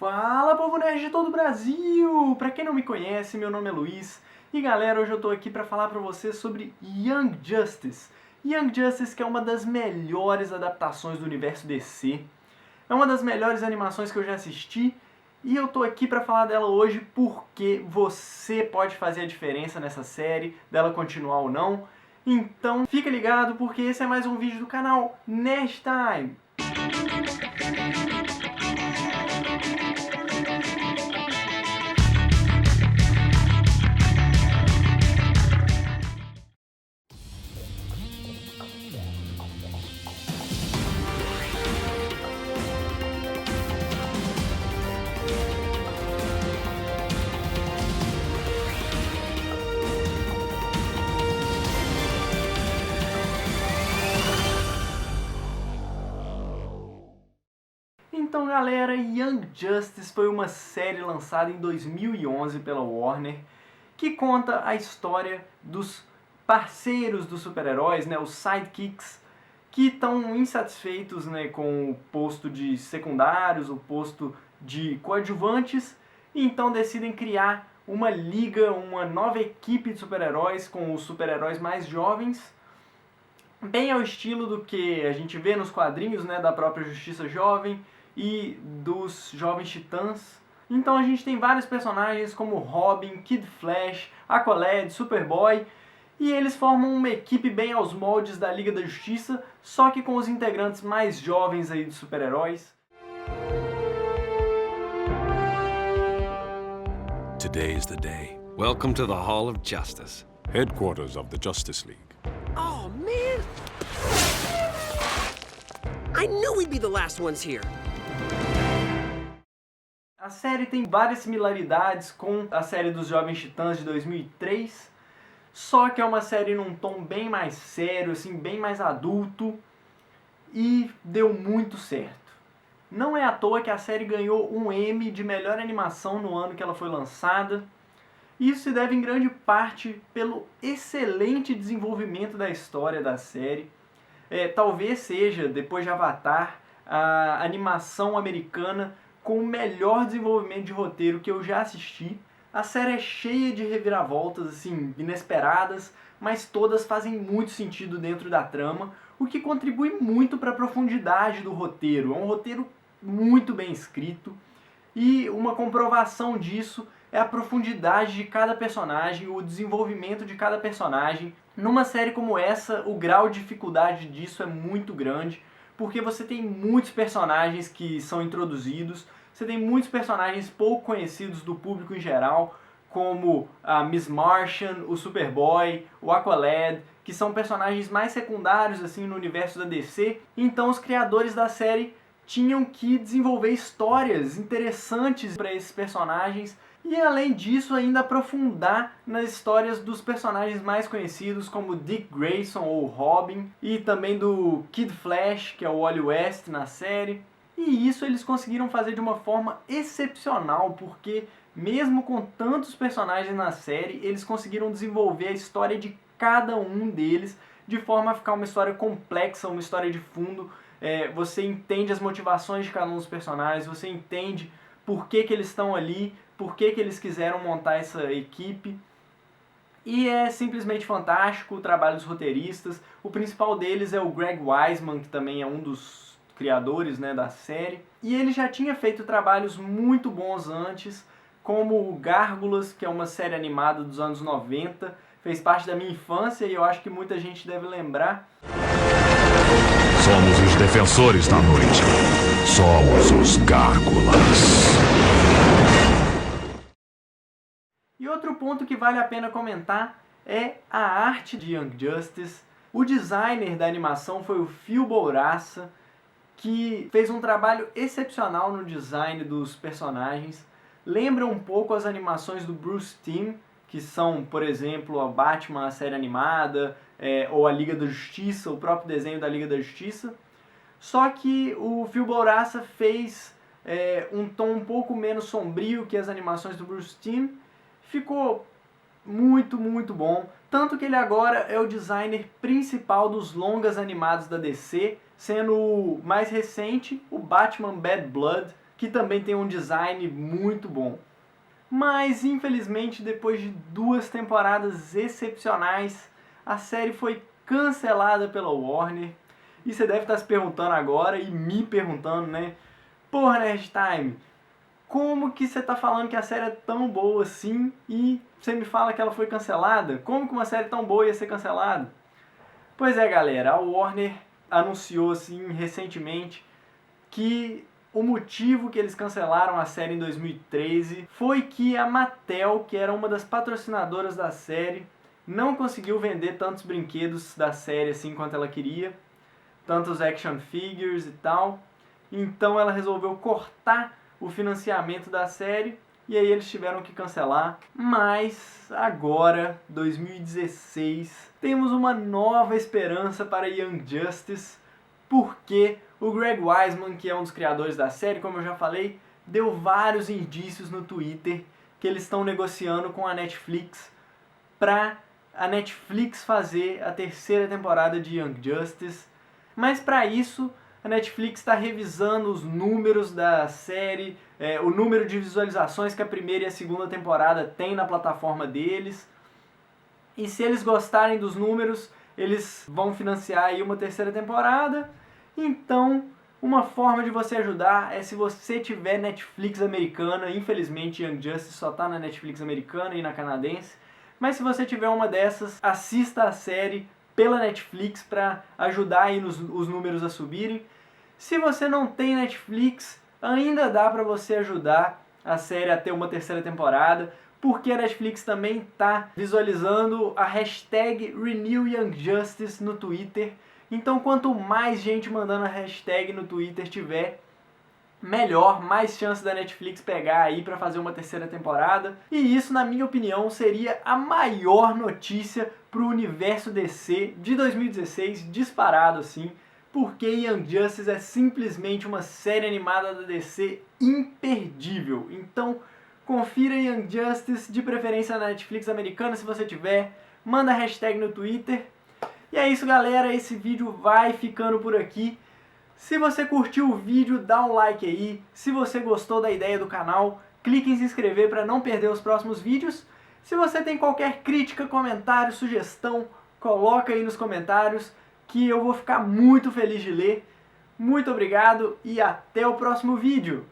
Fala, povo nerd de todo o Brasil! Pra quem não me conhece, meu nome é Luiz e galera, hoje eu tô aqui pra falar pra vocês sobre Young Justice. Young Justice, que é uma das melhores adaptações do universo DC, é uma das melhores animações que eu já assisti e eu tô aqui pra falar dela hoje porque você pode fazer a diferença nessa série, dela continuar ou não. Então fica ligado porque esse é mais um vídeo do canal Nerd Time! Então galera, Young Justice foi uma série lançada em 2011 pela Warner que conta a história dos parceiros dos super-heróis, né, os sidekicks, que estão insatisfeitos, né, com o posto de secundários, o posto de coadjuvantes, e então decidem criar uma liga, uma nova equipe de super-heróis com os super-heróis mais jovens, bem ao estilo do que a gente vê nos quadrinhos, né, da própria Justiça Jovem e dos Jovens Titãs. Então a gente tem vários personagens como Robin, Kid Flash, Aqualad, Superboy, e eles formam uma equipe bem aos moldes da Liga da Justiça, só que com os integrantes mais jovens aí dos super-heróis. Today is the day. Welcome to the Hall of Justice. Headquarters of the Justice League. Oh, man! I knew we'd be the last ones here. A série tem várias similaridades com a série dos Jovens Titãs de 2003, só que é uma série num tom bem mais sério, assim, bem mais adulto, e deu muito certo. Não é à toa que a série ganhou um Emmy de melhor animação no ano que ela foi lançada. Isso se deve em grande parte pelo excelente desenvolvimento da história da série. Talvez seja, depois de Avatar, a animação americana com o melhor desenvolvimento de roteiro que eu já assisti. A série é cheia de reviravoltas assim, inesperadas, mas todas fazem muito sentido dentro da trama, o que contribui muito para a profundidade do roteiro. É um roteiro muito bem escrito, e uma comprovação disso é a profundidade de cada personagem, o desenvolvimento de cada personagem. Numa série como essa, o grau de dificuldade disso é muito grande, porque você tem muitos personagens que são introduzidos, você tem muitos personagens pouco conhecidos do público em geral, como a Miss Martian, o Superboy, o Aqualad, que são personagens mais secundários assim no universo da DC. Então os criadores da série tinham que desenvolver histórias interessantes para esses personagens e, além disso, ainda aprofundar nas histórias dos personagens mais conhecidos, como Dick Grayson ou Robin, e também do Kid Flash, que é o Wally West na série. E isso eles conseguiram fazer de uma forma excepcional, porque mesmo com tantos personagens na série, eles conseguiram desenvolver a história de cada um deles de forma a ficar uma história complexa, uma história de fundo. Você entende as motivações de cada um dos personagens, você entende por que eles estão ali, por que eles quiseram montar essa equipe. E é simplesmente fantástico o trabalho dos roteiristas. O principal deles é o Greg Weisman, que também é um dos criadores, né, da série. E ele já tinha feito trabalhos muito bons antes, como o Gárgulas, que é uma série animada dos anos 90. Fez parte da minha infância e eu acho que muita gente deve lembrar. Somos os defensores da noite. Somos os Gárgulas. E outro ponto que vale a pena comentar é a arte de Young Justice. O designer da animação foi o Phil Bourassa, que fez um trabalho excepcional no design dos personagens. Lembra um pouco as animações do Bruce Timm, que são, por exemplo, a Batman, a série animada, ou a Liga da Justiça, o próprio desenho da Liga da Justiça. Só que o Phil Bourassa fez um tom um pouco menos sombrio que as animações do Bruce Timm. Ficou muito, muito bom. Tanto que ele agora é o designer principal dos longas animados da DC, sendo o mais recente, o Batman Bad Blood, que também tem um design muito bom. Mas, infelizmente, depois de 2 temporadas excepcionais, a série foi cancelada pela Warner. E você deve estar se perguntando agora, e me perguntando, né? Porra, Nerd Time, como que você tá falando que a série é tão boa assim e você me fala que ela foi cancelada? Como que uma série tão boa ia ser cancelada? Pois é, galera, a Warner anunciou assim recentemente que o motivo que eles cancelaram a série em 2013 foi que a Mattel, que era uma das patrocinadoras da série, não conseguiu vender tantos brinquedos da série assim quanto ela queria, tantos action figures e tal. Então ela resolveu cortar o financiamento da série e aí eles tiveram que cancelar. Mas agora, 2016, temos uma nova esperança para Young Justice, porque o Greg Weisman, que é um dos criadores da série, como eu já falei, deu vários indícios no Twitter que eles estão negociando com a Netflix para a Netflix fazer a 3ª temporada de Young Justice. Mas para isso, a Netflix está revisando os números da série, o número de visualizações que a 1ª e a 2ª temporada tem na plataforma deles. E se eles gostarem dos números, eles vão financiar aí uma 3ª temporada. Então, uma forma de você ajudar é se você tiver Netflix americana. Infelizmente, Young Justice só está na Netflix americana e na canadense. Mas se você tiver uma dessas, assista a série pela Netflix para ajudar aí os números a subirem. Se você não tem Netflix, ainda dá para você ajudar a série a ter uma 3ª temporada, porque a Netflix também está visualizando a hashtag #RenewYoungJustice no Twitter. Então, quanto mais gente mandando a hashtag no Twitter tiver, melhor, mais chance da Netflix pegar aí para fazer uma 3ª temporada. E isso, na minha opinião, seria a maior notícia pro universo DC de 2016, disparado assim, porque Young Justice é simplesmente uma série animada da DC imperdível. Então, confira Young Justice, de preferência na Netflix americana, se você tiver, manda a hashtag no Twitter. E é isso, galera, esse vídeo vai ficando por aqui. Se você curtiu o vídeo, dá um like aí. Se você gostou da ideia do canal, clique em se inscrever para não perder os próximos vídeos. Se você tem qualquer crítica, comentário, sugestão, coloca aí nos comentários que eu vou ficar muito feliz de ler. Muito obrigado e até o próximo vídeo!